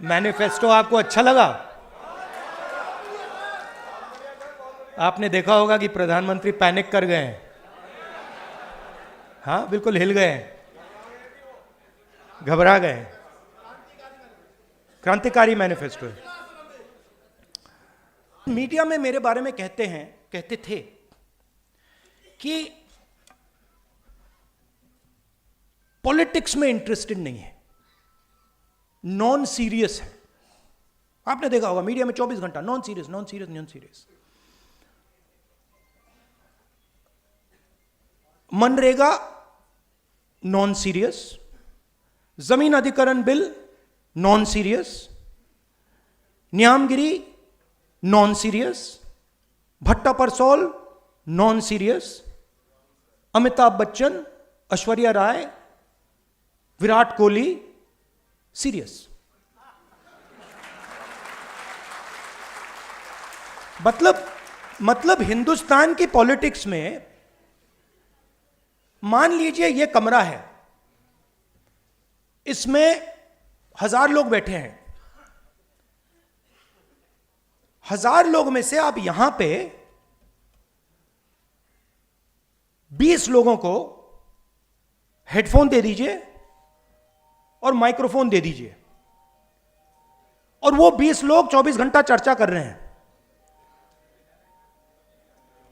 Manifesto आपको अच्छा लगा? आपने देखा होगा कि प्रधानमंत्री पैनिक कर गए हैं। हाँ, बिल्कुल हिल गए हैं, घबरा गए हैं। क्रांतिकारी मैनिफेस्टो है। मीडिया में मेरे बारे में कहते थे कि पॉलिटिक्स में इंटरेस्टेड नहीं है, नॉन सीरियस है। आपने देखा होगा मीडिया में 24 घंटा non serious. MNREGA non serious, जमीन अधिग्रहण bill non serious, Niyamgiri non serious, Bhatta Parsaul non serious, Amitabh Bachchan, Aishwarya Rai, Virat Kohli serious. मतलब हिंदुस्तान की पॉलिटिक्स में मान लीजिए ये कमरा है, इसमें 1000 लोग बैठे हैं। 1000 लोग में से आप यहां पे 20 लोगों को हेडफोन दे दीजिए और माइक्रोफोन दे दीजिए, और वो 20 लोग 24 घंटा चर्चा कर रहे हैं,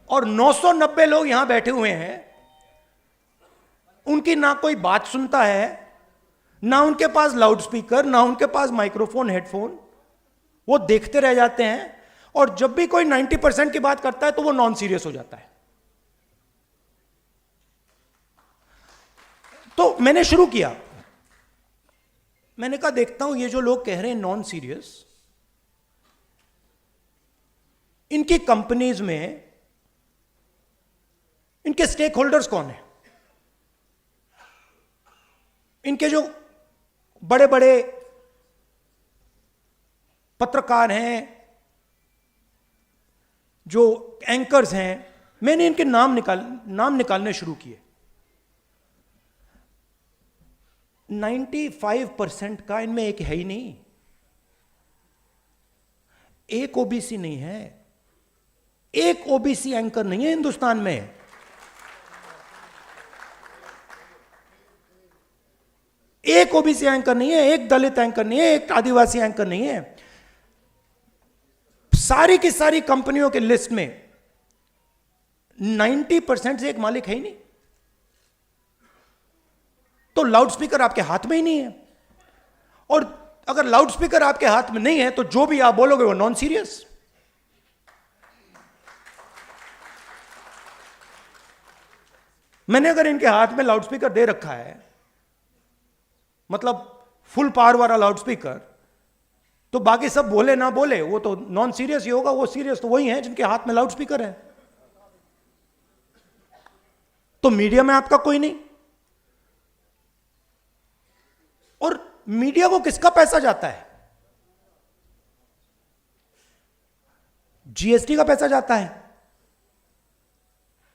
और 990 लोग यहां बैठे हुए हैं। उनकी ना कोई बात सुनता है, ना उनके पास लाउड स्पीकर, ना उनके पास माइक्रोफोन, हेडफोन। वो देखते रह जाते हैं, और जब भी कोई 90% की बात करता है तो वो नॉन सीरियस हो जाता है। तो मैंने शुरू किया, मैंने कहा देखता हूं ये जो लोग कह रहे हैं नॉन सीरियस, इनकी कंपनीज में इनके स्टेक होल्डर्स कौन है। इनके जो बड़े बड़े पत्रकार हैं, जो एंकर्स हैं, मैंने इनके नाम निकालने शुरू किए। 95% का इनमें एक है ही नहीं, एक ओबीसी नहीं है, एक ओबीसी एंकर नहीं है हिंदुस्तान में। एक ओबीसी एंकर नहीं है, एक दलित एंकर नहीं है, एक आदिवासी एंकर नहीं है। सारी की सारी कंपनियों के लिस्ट में 90% से एक मालिक है ही नहीं। तो लाउड स्पीकर आपके हाथ में ही नहीं है, और अगर लाउड स्पीकर आपके हाथ में नहीं है तो जो भी आप बोलोगे वो नॉन सीरियस। मैंने अगर इनके हाथ में लाउड स्पीकर दे रखा है, मतलब फुल पावर वाला लाउड स्पीकर, तो बाकी सब बोले ना बोले वो तो नॉन सीरियस ही होगा। वो सीरियस तो वही है जिनके हाथ में लाउड स्पीकर है। तो मीडिया में आपका कोई नहीं, और मीडिया को किसका पैसा जाता है? जीएसटी का पैसा जाता है,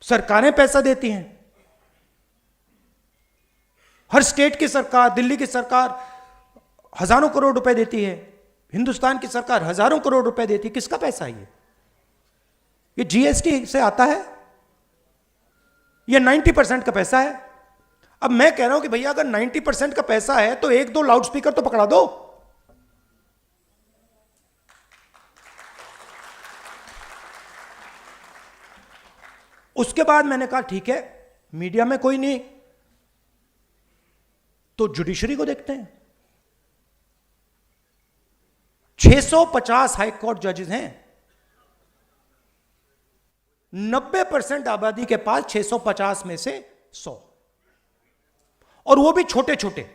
सरकारें पैसा देती हैं। हर स्टेट की सरकार, दिल्ली की सरकार हजारों करोड़ रुपए देती है, हिंदुस्तान की सरकार हजारों करोड़ रुपए देती है। किसका पैसा है ये जीएसटी से आता है, ये 90% का पैसा है। अब मैं कह रहा हूं कि भैया अगर 90% का पैसा है तो 1-2 लाउड स्पीकर तो पकड़ा दो। उसके बाद मैंने कहा ठीक है, मीडिया में कोई नहीं तो जुडिशरी को देखते हैं। 650 हाई कोर्ट जजेस हैं, 90% आबादी के पास 650 में से 100, और वो भी छोटे छोटे।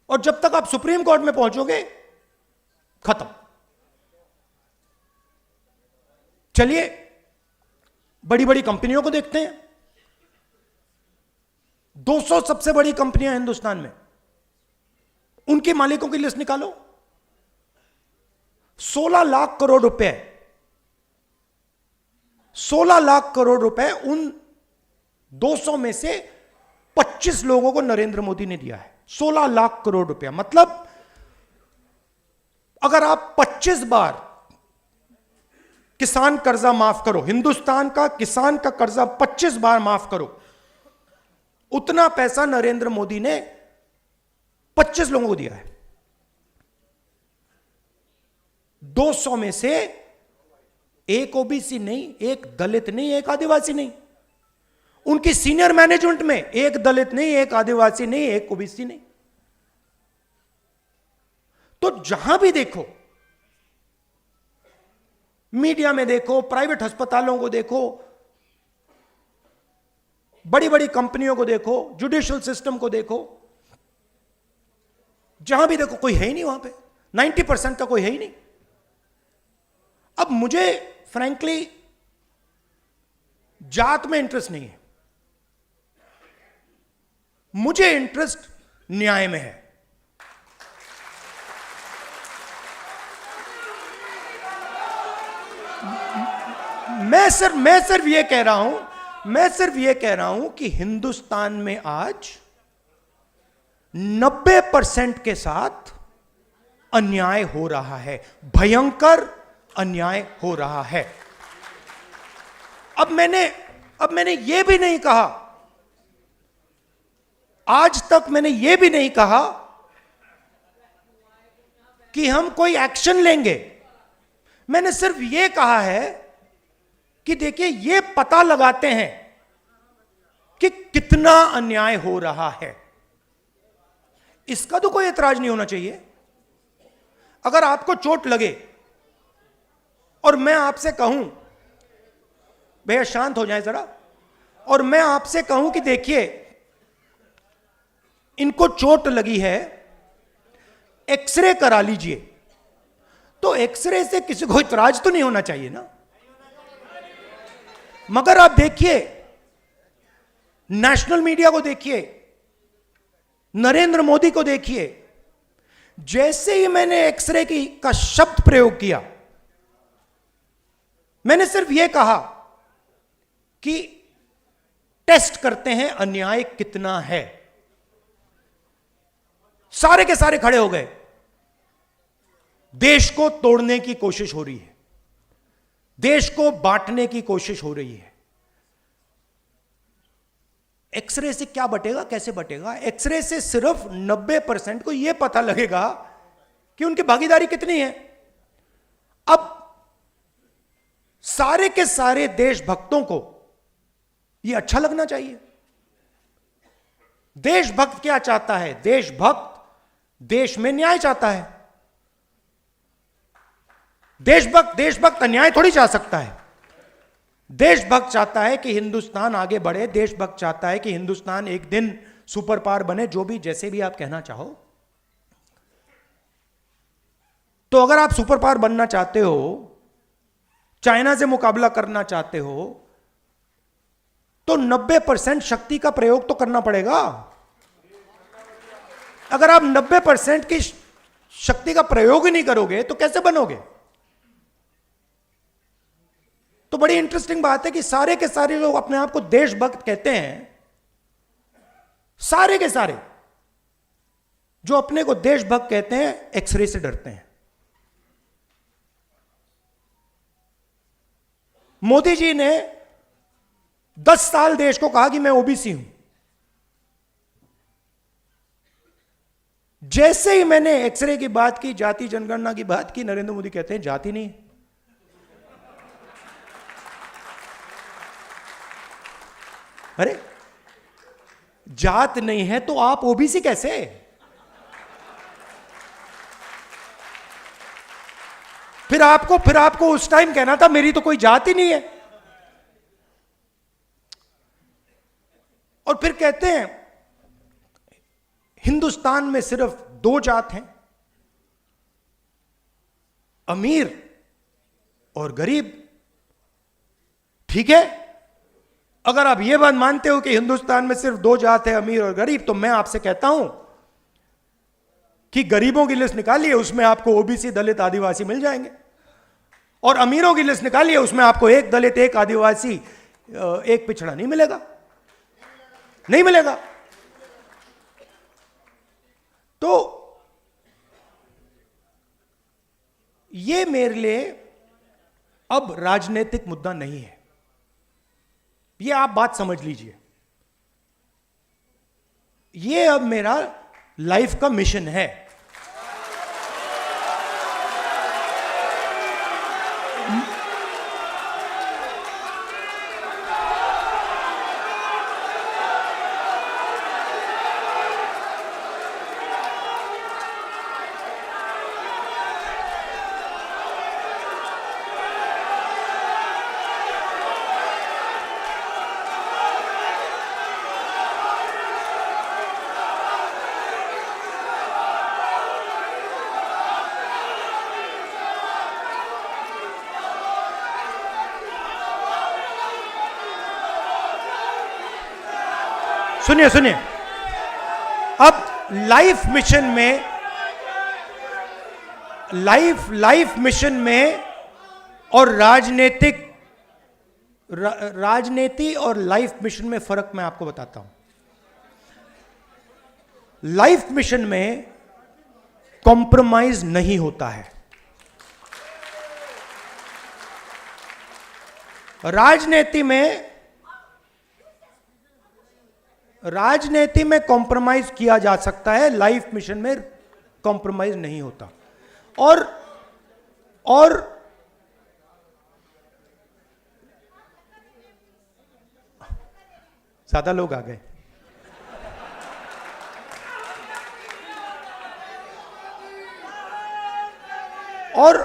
और जब तक आप सुप्रीम कोर्ट में पहुंचोगे खत्म। चलिए बड़ी बड़ी कंपनियों को देखते हैं। 200 सबसे बड़ी कंपनियां हिंदुस्तान में, उनके मालिकों की लिस्ट निकालो। 16 लाख करोड़ रुपए, 16 लाख करोड़ रुपए उन 200 में से 25 लोगों को नरेंद्र मोदी ने दिया है। 16 लाख करोड़ रुपया। मतलब अगर आप 25 बार किसान कर्जा माफ करो, हिंदुस्तान का किसान का कर्जा 25 बार माफ करो, उतना पैसा नरेंद्र मोदी ने 25 लोगों को दिया है। 200 में से एक ओबीसी नहीं, एक दलित नहीं, एक आदिवासी नहीं। उनकी सीनियर मैनेजमेंट में एक दलित नहीं, एक आदिवासी नहीं, एक ओबीसी नहीं। तो जहां भी देखो, मीडिया में देखो, प्राइवेट अस्पतालों को देखो, बड़ी बड़ी कंपनियों को देखो, जुडिशियल सिस्टम को देखो, जहां भी देखो कोई है ही नहीं वहां पे। 90% का कोई है ही नहीं। अब मुझे फ्रैंकली जात में इंटरेस्ट नहीं है, मुझे इंटरेस्ट न्याय में है। मैं सिर्फ ये कह रहा हूं कि हिंदुस्तान में आज 90% के साथ अन्याय हो रहा है, भयंकर अन्याय हो रहा है। अब मैंने यह भी नहीं कहा, आज तक मैंने यह भी नहीं कहा कि हम कोई एक्शन लेंगे। मैंने सिर्फ यह कहा है कि देखिए, यह पता लगाते हैं कि कितना अन्याय हो रहा है। इसका तो कोई ऐतराज नहीं होना चाहिए। अगर आपको चोट लगे और मैं आपसे कहूं, भैया शांत हो जाए जरा, और मैं आपसे कहूं कि देखिए इनको चोट लगी है, एक्सरे करा लीजिए, तो एक्सरे से किसी को इतराज तो नहीं होना चाहिए ना। मगर आप देखिए, नेशनल मीडिया को देखिए, नरेंद्र मोदी को देखिए, जैसे ही मैंने एक्सरे का शब्द प्रयोग किया, मैंने सिर्फ यह कहा कि टेस्ट करते हैं अन्याय कितना है, सारे के सारे खड़े हो गए। देश को तोड़ने की कोशिश हो रही है, देश को बांटने की कोशिश हो रही है। एक्सरे से क्या बटेगा, कैसे बटेगा? एक्सरे से सिर्फ 90% को यह पता लगेगा कि उनकी भागीदारी कितनी है। अब सारे के सारे देशभक्तों को यह अच्छा लगना चाहिए। देशभक्त क्या चाहता है? देशभक्त देश में न्याय चाहता है। देशभक्त अन्याय थोड़ी चाह सकता है। देशभक्त चाहता है कि हिंदुस्तान आगे बढ़े, देशभक्त चाहता है कि हिंदुस्तान एक दिन सुपर पावर बने, जो भी जैसे भी आप कहना चाहो। तो अगर आप सुपर पावर बनना चाहते हो, चाइना से मुकाबला करना चाहते हो, तो 90% शक्ति का प्रयोग तो करना पड़ेगा। अगर आप 90% की शक्ति का प्रयोग ही नहीं करोगे तो कैसे बनोगे? तो बड़ी इंटरेस्टिंग बात है कि सारे के सारे लोग अपने आप को देशभक्त कहते हैं, सारे के सारे जो अपने को देशभक्त कहते हैं, एक्सरे से डरते हैं। मोदी जी ने 10 साल देश को कहा कि मैं ओबीसी हूं। जैसे ही मैंने एक्सरे की बात की, जाति जनगणना की बात की, नरेंद्र मोदी कहते हैं जाति नहीं। अरे जात नहीं है तो आप ओबीसी कैसे? फिर आपको उस टाइम कहना था मेरी तो कोई जात ही नहीं है। और फिर कहते हैं हिंदुस्तान में सिर्फ 2 जात हैं, अमीर और गरीब। ठीक है, अगर आप यह बात मानते हो कि हिंदुस्तान में सिर्फ 2 जात है, अमीर और गरीब, तो मैं आपसे कहता हूं कि गरीबों की लिस्ट निकालिए, उसमें आपको ओबीसी, दलित, आदिवासी मिल जाएंगे। और अमीरों की लिस्ट निकालिए, उसमें आपको एक दलित, एक आदिवासी, एक पिछड़ा नहीं मिलेगा, नहीं मिलेगा। तो ये मेरे लिए अब राजनीतिक मुद्दा नहीं है, ये आप बात समझ लीजिए। ये अब मेरा लाइफ का मिशन है। सुनिए सुनिए, अब लाइफ मिशन में और राजनीति और लाइफ मिशन में फर्क मैं आपको बताता हूं। लाइफ मिशन में कॉम्प्रोमाइज नहीं होता है, राजनीति में कॉम्प्रोमाइज किया जा सकता है, लाइफ मिशन में कॉम्प्रोमाइज नहीं होता। और ज्यादा लोग आ गए। और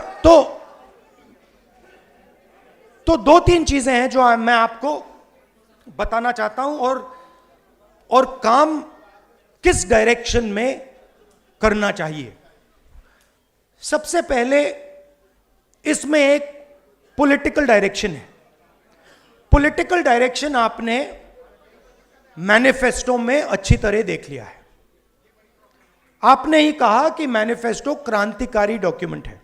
तो दो तीन चीजें हैं जो मैं आपको बताना चाहता हूं, और काम किस डायरेक्शन में करना चाहिए। सबसे पहले इसमें एक पॉलिटिकल डायरेक्शन है। पॉलिटिकल डायरेक्शन आपने मैनिफेस्टो में अच्छी तरह देख लिया है। आपने ही कहा कि मैनिफेस्टो क्रांतिकारी डॉक्यूमेंट है,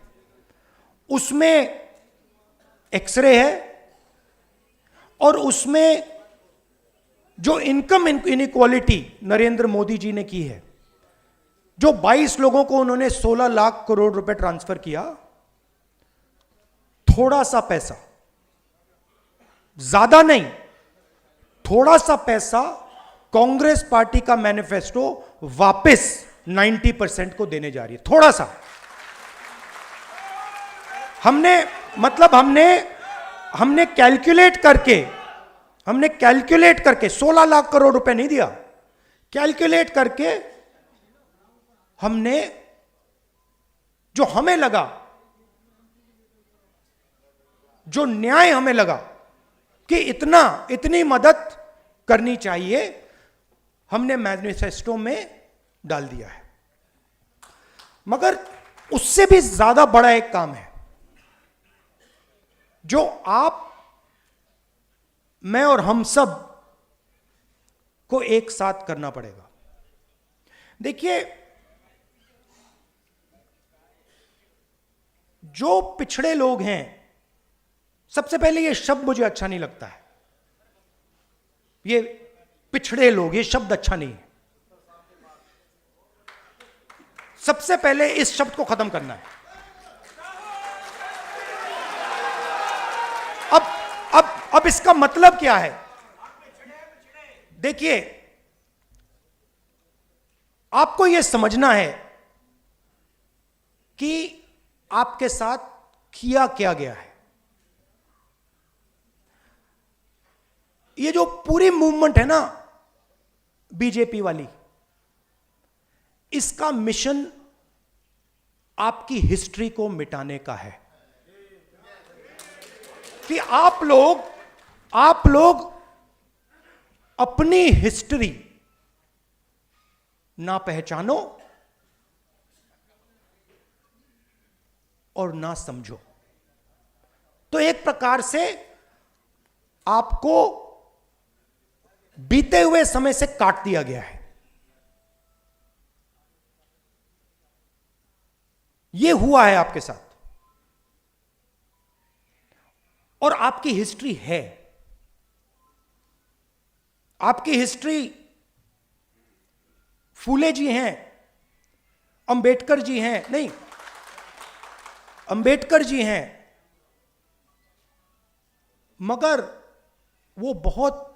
उसमें एक्सरे है, और उसमें जो इनकम इनइक्वालिटी नरेंद्र मोदी जी ने की है, जो 22 लोगों को उन्होंने 16 लाख करोड़ रुपए ट्रांसफर किया, थोड़ा सा पैसा, ज्यादा नहीं, थोड़ा सा पैसा कांग्रेस पार्टी का मैनिफेस्टो वापस 90% को देने जा रही है। थोड़ा सा हमने कैलकुलेट करके 16 लाख करोड़ रुपए नहीं दिया, कैलकुलेट करके हमने जो हमें लगा, जो न्याय हमें लगा कि इतनी मदद करनी चाहिए, हमने मैनिफेस्टो में डाल दिया है। मगर उससे भी ज्यादा बड़ा एक काम है जो आप, मैं और हम सब को एक साथ करना पड़ेगा। देखिए, जो पिछड़े लोग हैं, सबसे पहले ये शब्द मुझे अच्छा नहीं लगता है, ये पिछड़े लोग, ये शब्द अच्छा नहीं है। सबसे पहले इस शब्द को खत्म करना है। अब इसका मतलब क्या है? देखिए, आपको यह समझना है कि आपके साथ किया क्या गया है। ये जो पूरी मूवमेंट है ना बीजेपी वाली, इसका मिशन आपकी हिस्ट्री को मिटाने का है कि आप लोग अपनी हिस्ट्री ना पहचानो और ना समझो। तो एक प्रकार से आपको बीते हुए समय से काट दिया गया है। यह हुआ है आपके साथ, और आपकी हिस्ट्री है। आपकी हिस्ट्री, फूले जी हैं, अंबेडकर जी हैं, नहीं, अंबेडकर जी हैं, मगर वो बहुत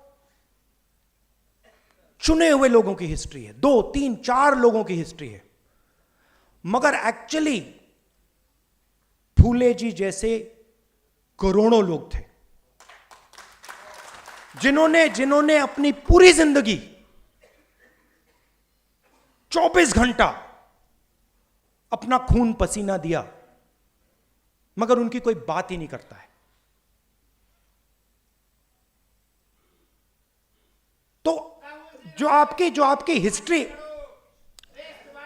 चुने हुए लोगों की हिस्ट्री है, 2, 3, 4 लोगों की हिस्ट्री है। मगर एक्चुअली फूले जी जैसे करोड़ों लोग थे जिन्होंने अपनी पूरी जिंदगी 24 घंटा अपना खून पसीना दिया, मगर उनकी कोई बात ही नहीं करता है। तो जो आपकी हिस्ट्री,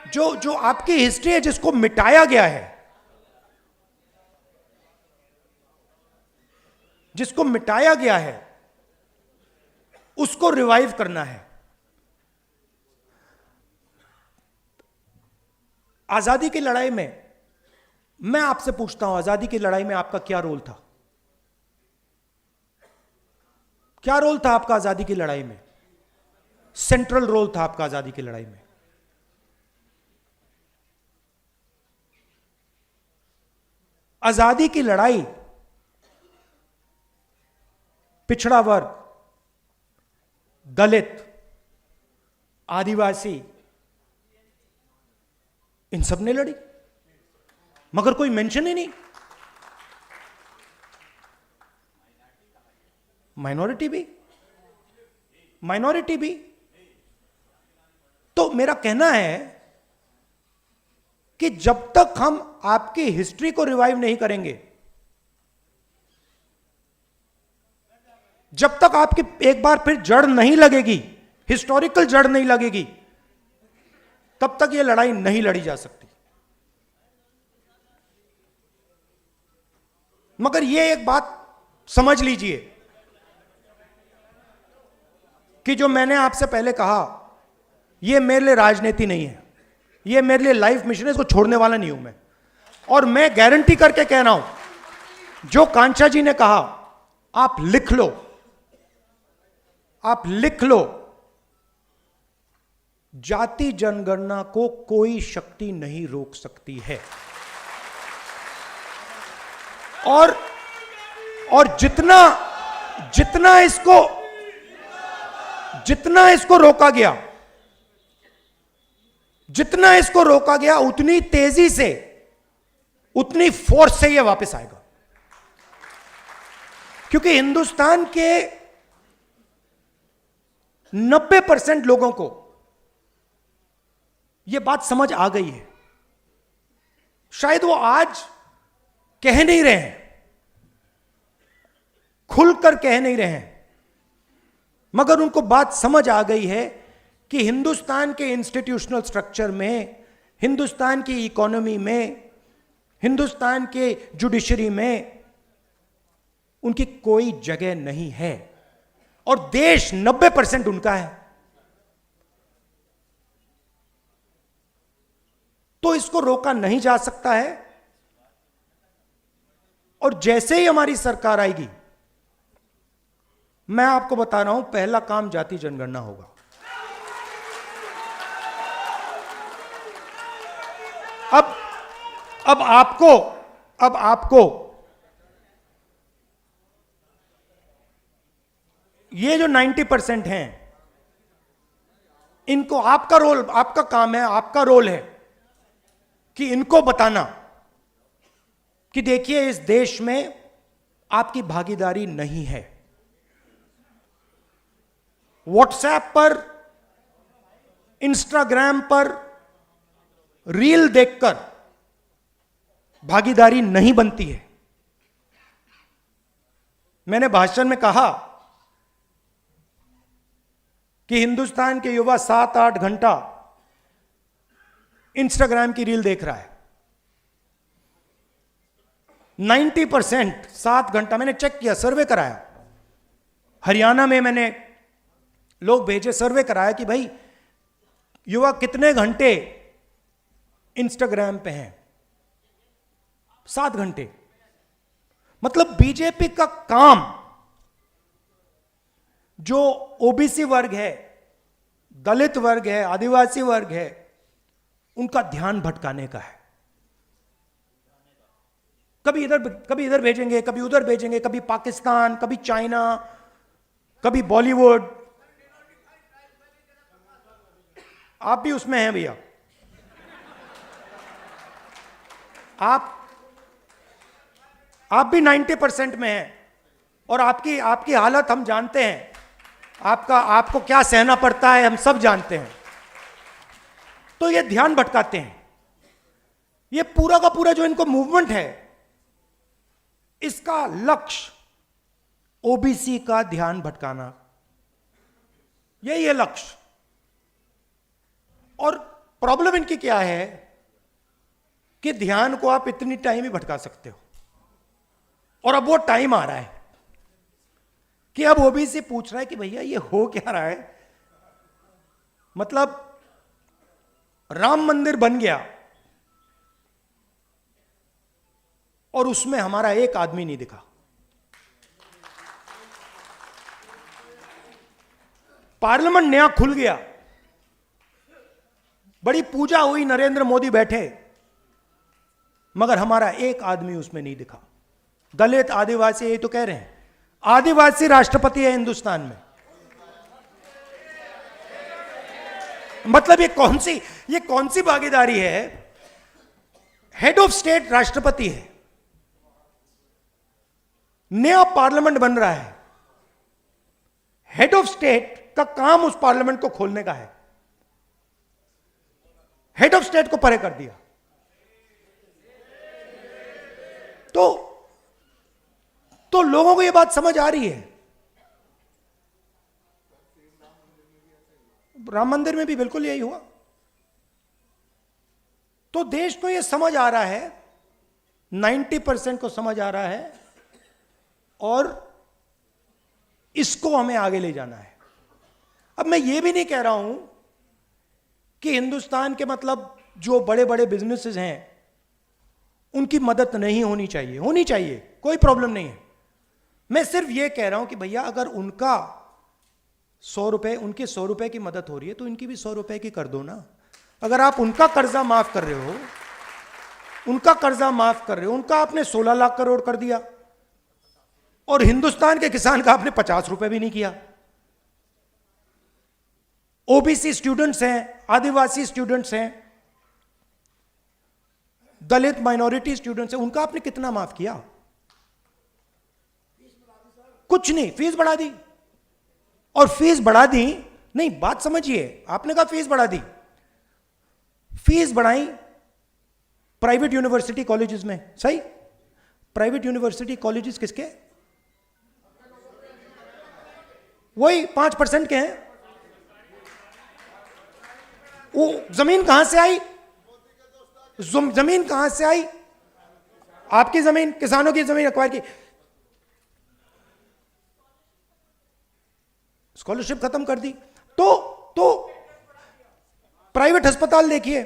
जो आपकी हिस्ट्री है, जिसको मिटाया गया है, जिसको मिटाया गया है, उसको रिवाइव करना है। आजादी की लड़ाई में मैं आपसे पूछता हूं, आजादी की लड़ाई में आपका क्या रोल था? क्या रोल था आपका आजादी की लड़ाई में? सेंट्रल रोल था आपका आजादी की लड़ाई में। आजादी की लड़ाई पिछड़ा वर्ग, दलित, आदिवासी, इन सब ने लड़ी, मगर कोई मेंशन ही नहीं। माइनॉरिटी भी। तो मेरा कहना है कि जब तक हम आपकी हिस्ट्री को रिवाइव नहीं करेंगे, जब तक आपकी एक बार फिर जड़ नहीं लगेगी, हिस्टोरिकल जड़ नहीं लगेगी, तब तक यह लड़ाई नहीं लड़ी जा सकती। मगर यह एक बात समझ लीजिए कि जो मैंने आपसे पहले कहा, यह मेरे लिए राजनीति नहीं है, यह मेरे लिए लाइफ मिशन है, इसको छोड़ने वाला नहीं हूं मैं। और मैं गारंटी करके कह रहा हूं, जो कांचा जी ने कहा, आप लिख लो, आप लिख लो, जाति जनगणना को कोई शक्ति नहीं रोक सकती है। और जितना इसको रोका गया, उतनी तेजी से, उतनी फोर्स से यह वापस आएगा। क्योंकि हिंदुस्तान के 90% लोगों को यह बात समझ आ गई है। शायद वो आज कह नहीं रहे हैं, खुलकर कह नहीं रहे हैं, मगर उनको बात समझ आ गई है कि हिंदुस्तान के इंस्टीट्यूशनल स्ट्रक्चर में, हिंदुस्तान की इकोनॉमी में, हिंदुस्तान के जुडिशरी में उनकी कोई जगह नहीं है, और देश 90% उनका है। तो इसको रोका नहीं जा सकता है। और जैसे ही हमारी सरकार आएगी, मैं आपको बता रहा हूं, पहला काम जाति जनगणना होगा। अब आपको ये जो 90% हैं, इनको आपका रोल, आपका काम है, आपका रोल है कि इनको बताना कि देखिए, इस देश में आपकी भागीदारी नहीं है। व्हाट्सएप पर, इंस्टाग्राम पर रील देखकर भागीदारी नहीं बनती है। मैंने भाषण में कहा कि हिंदुस्तान के युवा 7-8 घंटा इंस्टाग्राम की रील देख रहा है। 90% 7 घंटा, मैंने चेक किया, सर्वे कराया। हरियाणा में मैंने लोग भेजे, सर्वे कराया कि भाई युवा कितने घंटे इंस्टाग्राम पे हैं। 7 घंटे। मतलब बीजेपी का काम, जो ओबीसी वर्ग है, दलित वर्ग है, आदिवासी वर्ग है, उनका ध्यान भटकाने का है। कभी इधर भेजेंगे, कभी उधर भेजेंगे, कभी पाकिस्तान, कभी चाइना, कभी बॉलीवुड। आप भी उसमें हैं भैया, आप भी 90% में हैं, और आपकी हालत हम जानते हैं। आपको क्या सहना पड़ता है हम सब जानते हैं। तो ये ध्यान भटकाते हैं। ये पूरा का पूरा जो इनको मूवमेंट है, इसका लक्ष्य ओबीसी का ध्यान भटकाना, यही है लक्ष्य। और प्रॉब्लम इनकी क्या है कि ध्यान को आप इतनी टाइम ही भटका सकते हो, और अब वो टाइम आ रहा है कि अब ओबीसी पूछ रहा है कि भैया ये हो क्या रहा है। मतलब राम मंदिर बन गया और उसमें हमारा एक आदमी नहीं दिखा। पार्लियामेंट नया खुल गया, बड़ी पूजा हुई, नरेंद्र मोदी बैठे, मगर हमारा एक आदमी उसमें नहीं दिखा। दलित, आदिवासी, यही तो कह रहे हैं, आदिवासी राष्ट्रपति है हिंदुस्तान में। मतलब ये कौन सी भागीदारी है? हेड ऑफ स्टेट राष्ट्रपति है, नया पार्लियामेंट बन रहा है, हेड ऑफ स्टेट का काम उस पार्लियामेंट को खोलने का है, हेड ऑफ स्टेट को परे कर दिया। तो लोगों को यह बात समझ आ रही है। राम मंदिर में भी बिल्कुल यही हुआ। तो देश को यह समझ आ रहा है, 90% को समझ आ रहा है, और इसको हमें आगे ले जाना है। अब मैं ये भी नहीं कह रहा हूं कि हिंदुस्तान के मतलब जो बड़े बड़े बिजनेसेस हैं उनकी मदद नहीं होनी चाहिए, होनी चाहिए, कोई प्रॉब्लम नहीं है। मैं सिर्फ ये कह रहा हूं कि भैया अगर उनका 100 रुपए, उनके 100 रुपए की मदद हो रही है तो इनकी भी 100 रुपए की कर दो ना। अगर आप उनका कर्जा माफ कर रहे हो, उनका आपने 16 लाख करोड़ कर दिया, और हिंदुस्तान के किसान का आपने 50 रुपए भी नहीं किया। ओबीसी स्टूडेंट्स हैं, आदिवासी स्टूडेंट्स हैं, दलित माइनॉरिटी स्टूडेंट्स हैं, उनका आपने कितना माफ किया? कुछ नहीं, फीस बढ़ा दी। और फीस बढ़ा दी नहीं, बात समझिए, आपने कहा फीस बढ़ा दी, फीस बढ़ाई प्राइवेट यूनिवर्सिटी कॉलेजेस में, सही? प्राइवेट यूनिवर्सिटी कॉलेजेस किसके? वही 5% के हैं। वो जमीन कहां से आई? जमीन कहां से आई? आपकी जमीन, किसानों की जमीन एक्वायर की, स्कॉलरशिप खत्म कर दी। तो प्राइवेट अस्पताल देखिए,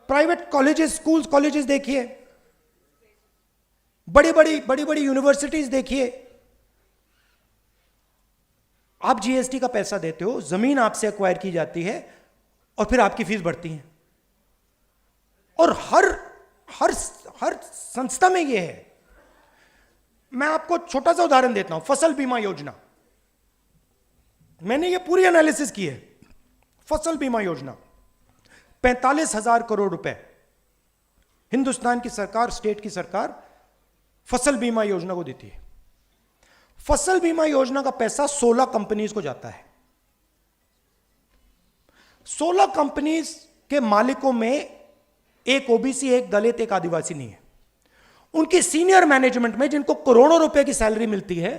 प्राइवेट कॉलेजेस, स्कूल्स, कॉलेजेस देखिए, बड़ी बड़ी यूनिवर्सिटीज देखिए। आप जीएसटी का पैसा देते हो, जमीन आपसे एक्वायर की जाती है, और फिर आपकी फीस बढ़ती है। और हर संस्था में यह है। मैं आपको छोटा सा उदाहरण देता हूं, फसल बीमा योजना। मैंने ये पूरी एनालिसिस की है। फसल बीमा योजना 45,000 करोड़ रुपए हिंदुस्तान की सरकार, स्टेट की सरकार फसल बीमा योजना को देती है। फसल बीमा योजना का पैसा 16 कंपनीज को जाता है। 16 कंपनीज के मालिकों में एक ओबीसी, एक दलित, एक आदिवासी नहीं है। उनकी सीनियर मैनेजमेंट में जिनको करोड़ों रुपए की सैलरी मिलती है,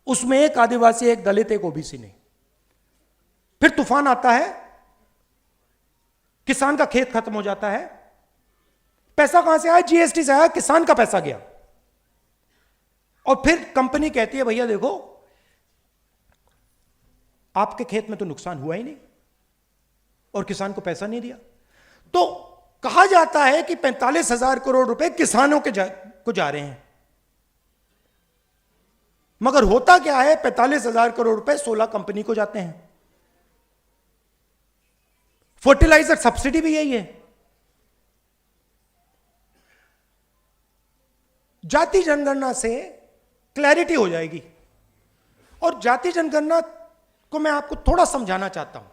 उसमें एक आदिवासी, एक दलित, एक ओबीसी नहीं। फिर तूफान आता है, किसान का खेत खत्म हो जाता है। पैसा कहां से आया? जीएसटी से आया, किसान का पैसा गया। और फिर कंपनी कहती है भैया देखो, आपके खेत में तो नुकसान हुआ ही नहीं और किसान को पैसा नहीं दिया। तो कहा जाता है कि 45,000 करोड़ रुपए किसानों को जा रहे हैं, मगर होता क्या है? 45,000 करोड़ रुपए 16 कंपनी को जाते हैं। फर्टिलाइजर सब्सिडी भी यही है। जाति जनगणना से क्लैरिटी हो जाएगी। और जाति जनगणना को मैं आपको थोड़ा समझाना चाहता हूं।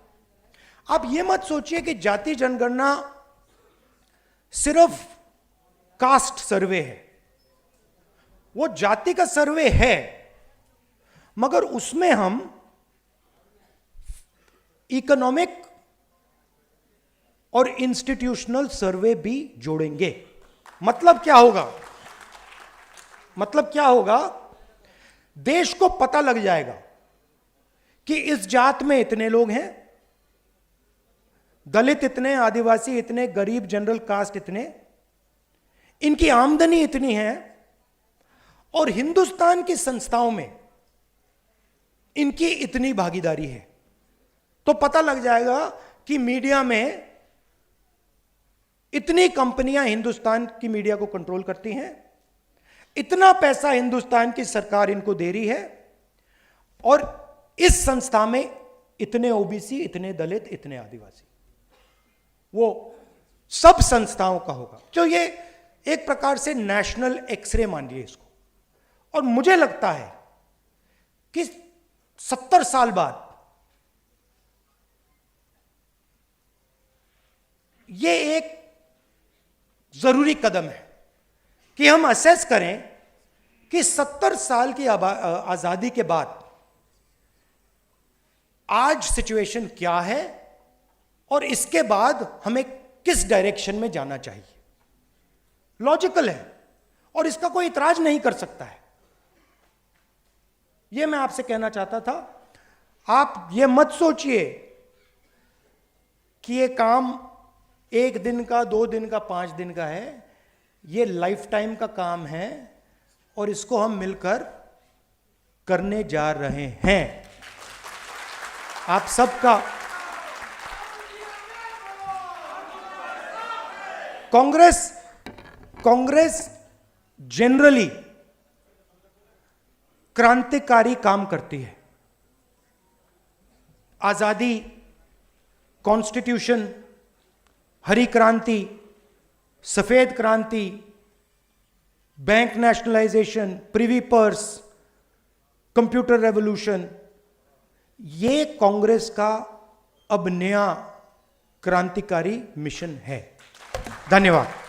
आप ये मत सोचिए कि जाति जनगणना सिर्फ कास्ट सर्वे है। वो जाति का सर्वे है, मगर उसमें हम इकोनॉमिक और इंस्टीट्यूशनल सर्वे भी जोड़ेंगे। मतलब क्या होगा? मतलब क्या होगा? देश को पता लग जाएगा कि इस जात में इतने लोग हैं, दलित इतने, आदिवासी इतने, गरीब जनरल कास्ट इतने, इनकी आमदनी इतनी है, और हिंदुस्तान की संस्थाओं में इनकी इतनी भागीदारी है। तो पता लग जाएगा कि मीडिया में इतनी कंपनियां हिंदुस्तान की मीडिया को कंट्रोल करती हैं, इतना पैसा हिंदुस्तान की सरकार इनको दे रही है, और इस संस्था में इतने ओबीसी, इतने दलित, इतने आदिवासी, वो सब संस्थाओं का होगा। तो ये एक प्रकार से नेशनल एक्सरे मानिए इसको। और मुझे लगता है कि 70 साल बाद ये एक जरूरी कदम है कि हम असेस करें कि 70 साल की आजादी के बाद आज सिचुएशन क्या है और इसके बाद हमें किस डायरेक्शन में जाना चाहिए। लॉजिकल है और इसका कोई इतराज नहीं कर सकता है। यह मैं आपसे कहना चाहता था। आप यह मत सोचिए कि यह काम 1 दिन का, 2 दिन का, 5 दिन का है। यह लाइफ टाइम का काम है और इसको हम मिलकर करने जा रहे हैं। आप सबका कांग्रेस जनरली क्रांतिकारी काम करती है। आजादी, कॉन्स्टिट्यूशन, हरी क्रांति, सफेद क्रांति, bank nationalization, privy purse, computer revolution, ये कांग्रेस का अब नया क्रांतिकारी मिशन है। धन्यवाद।